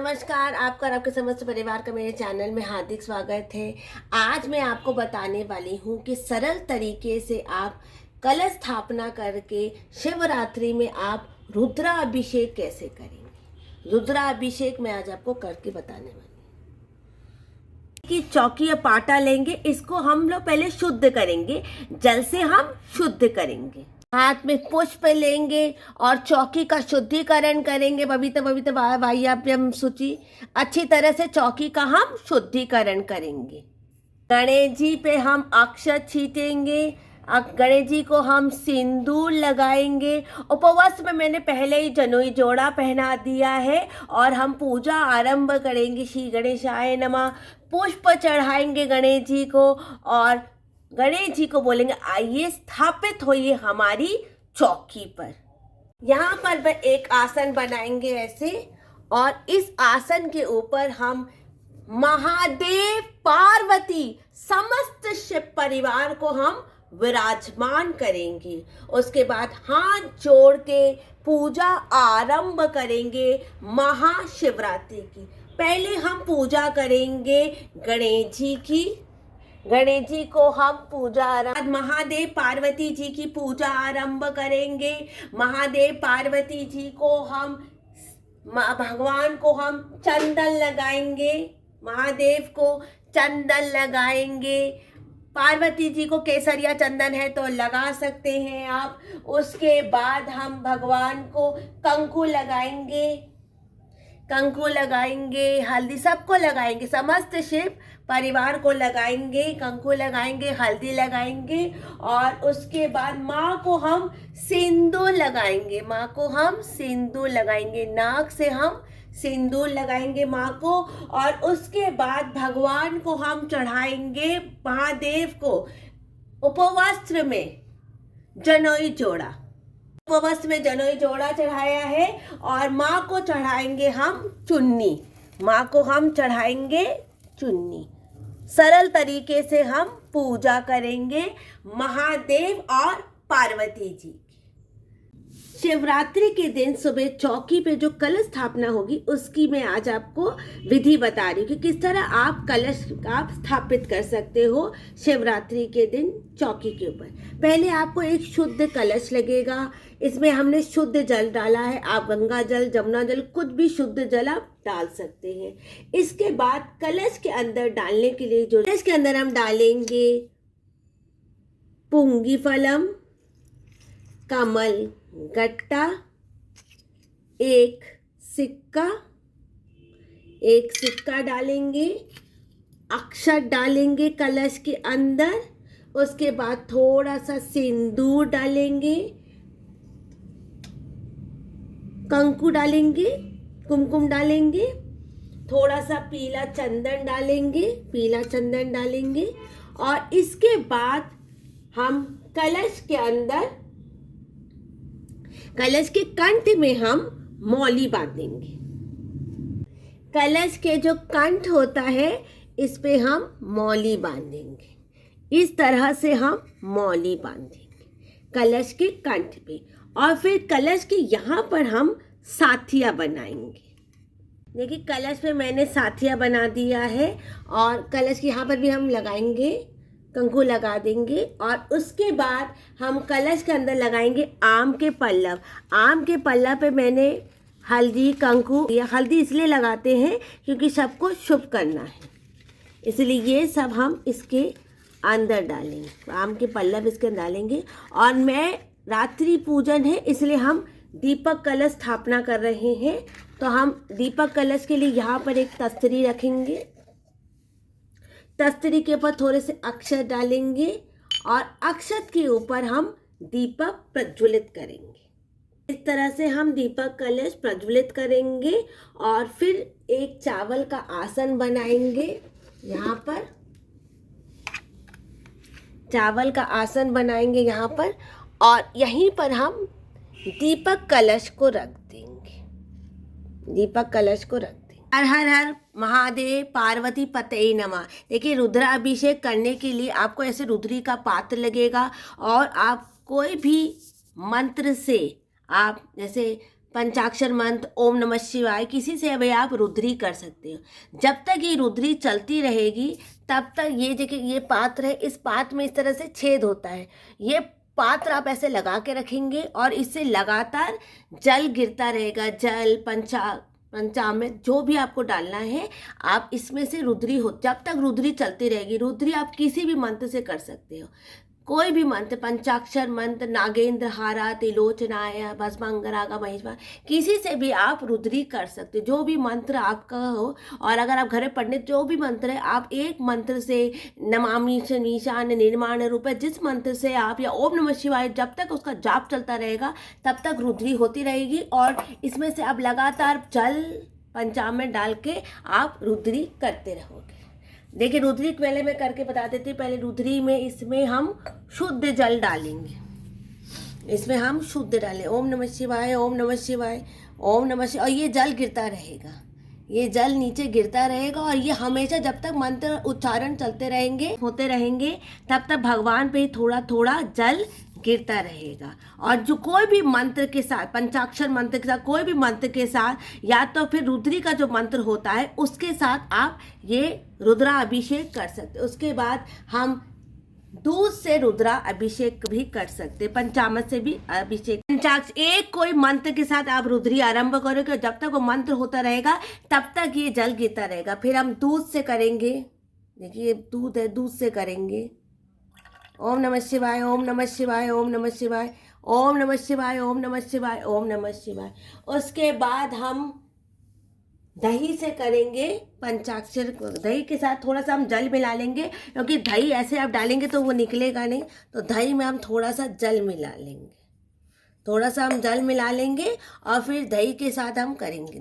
नमस्कार, आपका और आपके समस्त परिवार का मेरे चैनल में हार्दिक स्वागत है। आज मैं आपको बताने वाली हूँ कि सरल तरीके से आप कलश स्थापना करके शिवरात्रि में आप रुद्राभिषेक कैसे करेंगे। रुद्राभिषेक मैं आज आपको करके बताने वाली हूँ कि चौकी या पाटा लेंगे, इसको हम लोग पहले शुद्ध करेंगे, जल से हम शुद्ध करेंगे। हाथ में पुष्प लेंगे और चौकी का शुद्धिकरण करेंगे। पवित्र पवित्र वाह्याभ्यम शुचि, अच्छी तरह से चौकी का हम शुद्धिकरण करेंगे। गणेश जी पे हम अक्षत छीटेंगे, गणेश जी को हम सिंदूर लगाएंगे। उपवास में मैंने पहले ही जनोई जोड़ा पहना दिया है और हम पूजा आरंभ करेंगे। श्री गणेशाय नमः। पुष्प चढ़ाएंगे गणेश जी को और गणेश जी को बोलेंगे आइए स्थापित होइए हमारी चौकी पर। यहाँ पर वह एक आसन बनाएंगे ऐसे, और इस आसन के ऊपर हम महादेव पार्वती समस्त शिव परिवार को हम विराजमान करेंगे। उसके बाद हाथ जोड़ के पूजा आरंभ करेंगे महाशिवरात्रि की। पहले हम पूजा करेंगे गणेश जी की। गणेश जी को हम पूजा आरंभ, महादेव पार्वती जी की पूजा आरंभ करेंगे। महादेव पार्वती जी को हम, भगवान को हम चंदन लगाएंगे, महादेव को चंदन लगाएंगे। पार्वती जी को केसरिया चंदन है तो लगा सकते हैं आप। उसके बाद हम भगवान को कंकु लगाएंगे, कंकु लगाएंगे, हल्दी सबको लगाएंगे, समस्त शिव परिवार को लगाएंगे, कंकु लगाएंगे, हल्दी लगाएंगे। और उसके बाद माँ को हम सिंदूर लगाएंगे, माँ को हम सिंदूर लगाएंगे, नाक से हम सिंदूर लगाएंगे माँ को। और उसके बाद भगवान को हम चढ़ाएंगे महादेव को उपवस्त्र में जनोई जोड़ा, उपवस्त्र में जनोई जोड़ा चढ़ाया है। और माँ को चढ़ाएंगे हम चुन्नी, माँ को हम चढ़ाएंगे चुन्नी। सरल तरीके से हम पूजा करेंगे महादेव और पार्वती जी की। शिवरात्रि के दिन सुबह चौकी पे जो कलश स्थापना होगी उसकी मैं आज आपको विधि बता रही हूँ कि किस तरह आप कलश आप स्थापित कर सकते हो शिवरात्रि के दिन चौकी के ऊपर। पहले आपको एक शुद्ध कलश लगेगा, इसमें हमने शुद्ध जल डाला है। आप गंगा जल, जमुना जल, कुछ भी शुद्ध जल आप डाल सकते हैं। इसके बाद कलश के अंदर डालने के लिए जो कलश के अंदर हम डालेंगे पुंगी फलम, कमल गट्टा, एक सिक्का डालेंगे, अक्षत डालेंगे कलश के अंदर। उसके बाद थोड़ा सा सिंदूर डालेंगे, कंकु डालेंगे, कुमकुम डालेंगे, थोड़ा सा पीला चंदन डालेंगे। और इसके बाद हम कलश के अंदर, कलश के कंठ में हम मौली बांधेंगे। कलश के जो कंठ होता है इस पे हम मौली बांधेंगे। इस तरह से हम मौली बांधेंगे कलश के कंठ पे। और फिर कलश के यहाँ पर हम साथिया बनाएंगे। देखिए कलश पे मैंने साथिया बना दिया है। और कलश के यहाँ पर भी हम लगाएंगे, कंकु लगा देंगे। और उसके बाद हम कलश के अंदर लगाएंगे आम के पल्लव। आम के पल्लव पे मैंने हल्दी, कंकु, या हल्दी इसलिए लगाते हैं क्योंकि सबको शुभ करना है, इसलिए ये सब हम इसके अंदर डालेंगे। आम के पल्लव इसके अंदर डालेंगे। और मैं रात्रि पूजन है इसलिए हम दीपक कलश स्थापना कर रहे हैं, तो हम दीपक कलश के लिए यहाँ पर एक तस्तरी रखेंगे। तस्तरी के ऊपर थोड़े से अक्षत डालेंगे और अक्षत के ऊपर हम दीपक प्रज्वलित करेंगे। इस तरह से हम दीपक कलश प्रज्वलित करेंगे। और फिर एक चावल का आसन बनाएंगे, यहाँ पर चावल का आसन बनाएंगे यहाँ पर। और यहीं पर हम दीपक कलश को रख देंगे, दीपक कलश को रख देंगे। हर हर हर महादेव पार्वती पते नमः। देखिए रुद्राभिषेक करने के लिए आपको ऐसे रुद्री का पात्र लगेगा और आप कोई भी मंत्र से, आप जैसे पंचाक्षर मंत्र, ओम नमः शिवाय, किसी से भी आप रुद्री कर सकते हो। जब तक ये रुद्री चलती रहेगी तब तक ये देखिए ये पात्र है, इस पात्र में इस तरह से छेद होता है। ये पात्र आप ऐसे लगा के रखेंगे और इससे लगातार जल गिरता रहेगा। जल पंचामृत जो भी आपको डालना है, आप इसमें से रुद्री हो, जब तक रुद्री चलती रहेगी। रुद्री आप किसी भी मंत्र से कर सकते हो, कोई भी मंत्र, पंचाक्षर मंत्र, नागेंद्र हारा, त्रिलोचनाय, भस्मांगरागा महेश्वर, किसी से भी आप रुद्री कर सकते हो, जो भी मंत्र आपका हो। और अगर आप घर में पढ़ने जो भी मंत्र है, आप एक मंत्र से नमामि ईशान निर्माण रूप, जिस मंत्र से आप, या ओम नमः शिवाय, जब तक उसका जाप चलता रहेगा तब तक रुद्री होती रहेगी। और इसमें से आप लगातार जल पंचामृत डाल के आप रुद्री करते रहोगे। देखिए रुद्री पहले मैं करके बता देती हूँ। पहले रुद्री में इसमें हम शुद्ध जल डालेंगे, इसमें हम शुद्ध डालें, ओम नमः शिवाय, ओम नमः शिवाय, ओम नमः शिवाय, और ये जल गिरता रहेगा, ये जल नीचे गिरता रहेगा। और ये हमेशा जब तक मंत्र उच्चारण चलते रहेंगे, होते रहेंगे, तब तक भगवान पे थोड़ा थोड़ा जल गिरता रहेगा। और जो कोई भी मंत्र के साथ, पंचाक्षर मंत्र के साथ, कोई भी मंत्र के साथ, या तो फिर रुद्री का जो मंत्र होता है उसके साथ आप ये रुद्रा अभिषेक कर सकते। उसके बाद हम दूध से रुद्रा अभिषेक भी कर सकते, पंचामृत से भी अभिषेक। पंचाक्षर एक कोई मंत्र के साथ आप रुद्री आरंभ करोगे, जब तक वो मंत्र होता रहेगा तब तक ये जल गिरता रहेगा। फिर हम दूध से करेंगे, देखिए दूध है, दूध से करेंगे, ओम नमः शिवाय, ओम नमः शिवाय, ओम नमः शिवाय, ओम नमः शिवाय, ओम नमः शिवाय, ओम नमः शिवाय। उसके बाद हम दही से करेंगे पंचाक्षर। दही के साथ थोड़ा सा हम जल मिला लेंगे, क्योंकि दही ऐसे आप डालेंगे तो वो निकलेगा नहीं, तो दही में हम थोड़ा सा जल मिला लेंगे, थोड़ा सा हम जल मिला लेंगे। और फिर दही के साथ हम करेंगे,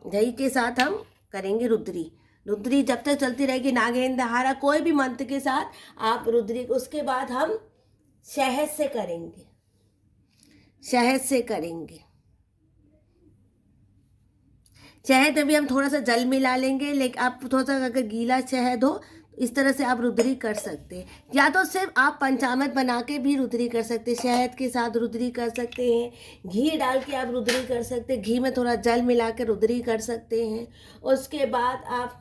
दही के साथ हम करेंगे रुद्री। रुद्री जब तक चलती रहेगी, नागेंद्र हारा, कोई भी मंत्र के साथ आप रुद्री। उसके बाद हम शहद से करेंगे, शहद से करेंगे। शहद में भी हम थोड़ा सा जल मिला लेंगे, लेकिन आप थोड़ा सा अगर गीला शहद हो इस तरह से आप रुद्री कर सकते हैं। या तो सिर्फ आप पंचामृत बना के भी रुद्री कर सकते हैं, शहद के साथ रुद्री कर सकते हैं, घी डाल के आप रुद्री कर सकते हैं, घी में थोड़ा जल मिला के रुद्री कर सकते हैं। उसके बाद आप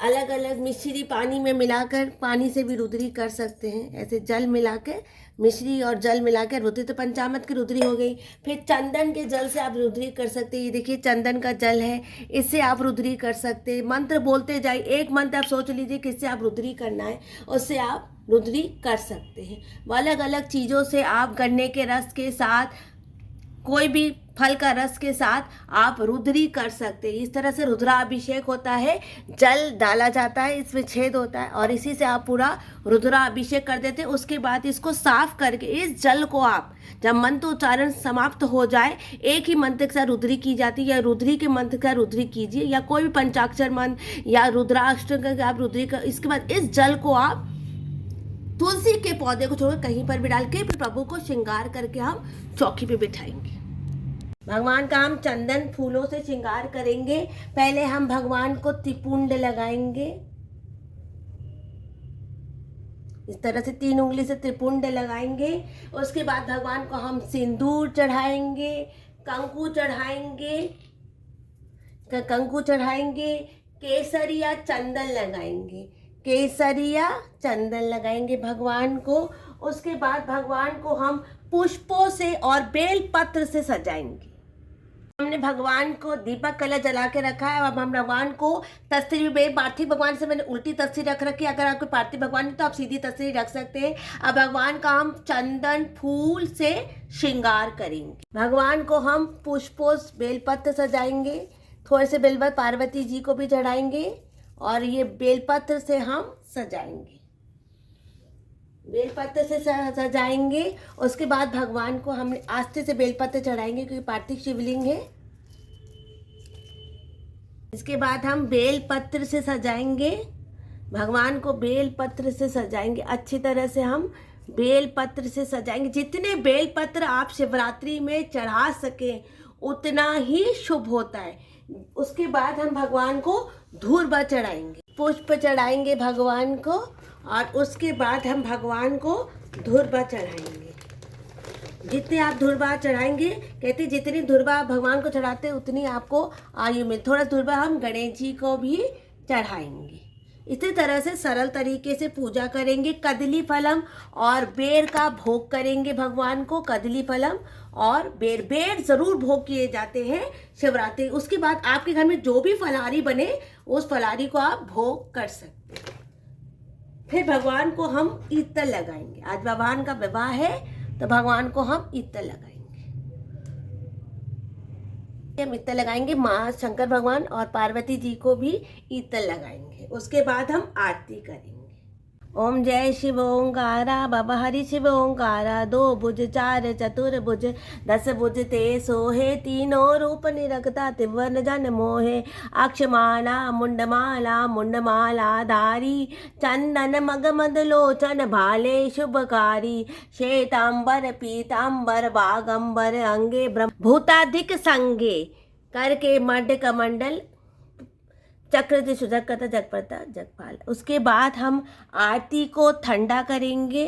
अलग अलग मिश्री पानी में मिलाकर, पानी से भी रुद्री कर सकते हैं। ऐसे जल मिला के, मिश्री और जल मिला के रुद्री, तो पंचामृत की रुद्री हो गई। फिर चंदन के जल से आप रुद्री कर सकते हैं। ये देखिए चंदन का जल है, इससे आप रुद्री कर सकते हैं। मंत्र बोलते जाइए, एक मंत्र आप सोच लीजिए किससे आप रुद्री करना है, उससे आप रुद्री कर सकते हैं। अलग अलग चीज़ों से आप, गन्ने के रस के साथ, कोई भी फल का रस के साथ आप रुद्री कर सकते हैं। इस तरह से रुद्राभिषेक होता है, जल डाला जाता है, इसमें छेद होता है और इसी से आप पूरा रुद्राभिषेक कर देते हैं। उसके बाद इसको साफ करके, इस जल को आप जब मंत्र उच्चारण समाप्त हो जाए, एक ही मंत्र के साथ रुद्री की जाती है, या रुद्री के मंत्र के साथ रुद्री कीजिए, या कोई भी पंचाक्षर मंत्र या रुद्राष्टक का आप रुद्री कर। इसके बाद इस जल को आप तुलसी के पौधे को छोड़ कहीं पर भी डाल के फिर प्रभु को श्रृंगार करके हम चौकी पे बिठाएंगे। भगवान का हम चंदन फूलों से श्रृंगार करेंगे। पहले हम भगवान को त्रिपुंड लगाएंगे, इस तरह से 3 उंगली से त्रिपुंड लगाएंगे। उसके बाद भगवान को हम सिंदूर चढ़ाएंगे, कंकु चढ़ाएंगे, केसरिया चंदन लगाएंगे, केसरिया चंदन लगाएंगे भगवान को। उसके बाद भगवान को हम पुष्पों से और बेल पत्र से सजाएंगे। हमने भगवान को दीपक कलश जला के रखा है। अब हम भगवान को तस्वीर में, पार्थिव भगवान से मैंने उल्टी तस्वीर रख रखी है। अगर आपको पार्थिव भगवान है तो आप सीधी तस्वीर रख सकते हैं। अब भगवान का हम चंदन फूल से श्रृंगार करेंगे। भगवान को हम पुष्पों बेलपत्र सजाएंगे, थोड़े से बेलपत्र पार्वती जी को भी चढ़ाएंगे और ये बेलपत्र से हम सजाएंगे, बेलपत्र से सजाएंगे। उसके बाद भगवान को हम आस्ते से बेलपत्र चढ़ाएंगे, क्योंकि पार्थिव शिवलिंग है। इसके बाद हम बेलपत्र से सजाएंगे, भगवान को बेलपत्र से सजाएंगे। अच्छी तरह से हम बेलपत्र से सजाएंगे। जितने बेलपत्र आप शिवरात्रि में चढ़ा सकें उतना ही शुभ होता है। उसके बाद हम भगवान को धूर्वा चढ़ाएंगे, पुष्प चढ़ाएंगे भगवान को, और उसके बाद हम भगवान को धूर्वा चढ़ाएंगे। जितने आप धुरवा चढ़ाएंगे, कहते जितनी धुरवा भगवान को चढ़ाते उतनी आपको आयु में, थोड़ा धुरवा हम गणेश जी को भी चढ़ाएंगे। इसी तरह से सरल तरीके से पूजा करेंगे। कदली फलम और बेर का भोग करेंगे भगवान को। कदली फलम और बेर, बेर ज़रूर भोग किए जाते हैं शिवरात्रि। उसके बाद आपके घर में जो भी फलाहारी बने उस फलाहारी को आप भोग कर सकते हैं। फिर भगवान को हम इत्र लगाएंगे। आज भगवान का विवाह है तो भगवान को हम इत्र लगाएंगे। हम इत्र लगाएंगे, माँ शंकर भगवान और पार्वती जी को भी इत्र लगाएंगे। उसके बाद हम आरती करेंगे। ओम जय शिव ओंकारा, बाबा हरि शिव ओंकारा। 2 भुज 4 चतुर्भुज 10 भुज ते सोहे। तीनों रूप निरखता त्रिभुवन जन मोहे। अक्षमाला मुंडमाला मुंडमाला धारी। चंदन मगमद लोचन भाले शुभकारी। श्वेतांबर पीतांबर बागंबर अंगे ब्रह्म भूताधिक संगे। करके मड कमंडल चक्र सुजगता जगपता जगपाल। उसके बाद हम आरती को ठंडा करेंगे।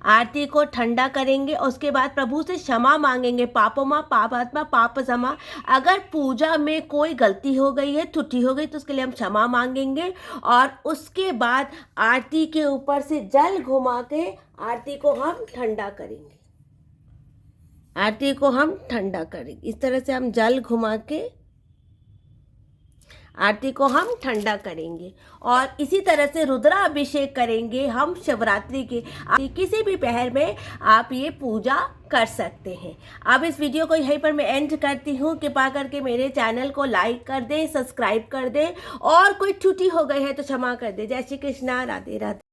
आरती को ठंडा करेंगे। उसके बाद प्रभु से क्षमा मांगेंगे। पापोमा पापात्मा पाप समा। अगर पूजा में कोई गलती हो गई है, त्रुटि हो गई, तो उसके लिए हम क्षमा मांगेंगे। और उसके बाद आरती के ऊपर से जल घुमा के आरती को हम ठंडा करेंगे। आरती को हम ठंडा करेंगे। इस तरह से हम जल घुमा के आरती को हम ठंडा करेंगे। और इसी तरह से रुद्राभिषेक करेंगे हम शिवरात्रि के। किसी भी पहर में आप ये पूजा कर सकते हैं। अब इस वीडियो को यहीं पर मैं एंड करती हूँ। कृपा करके मेरे चैनल को लाइक कर दें, सब्सक्राइब कर दें, और कोई त्रुटि हो गई है तो क्षमा कर दें। जय श्री कृष्णा, राधे राधे।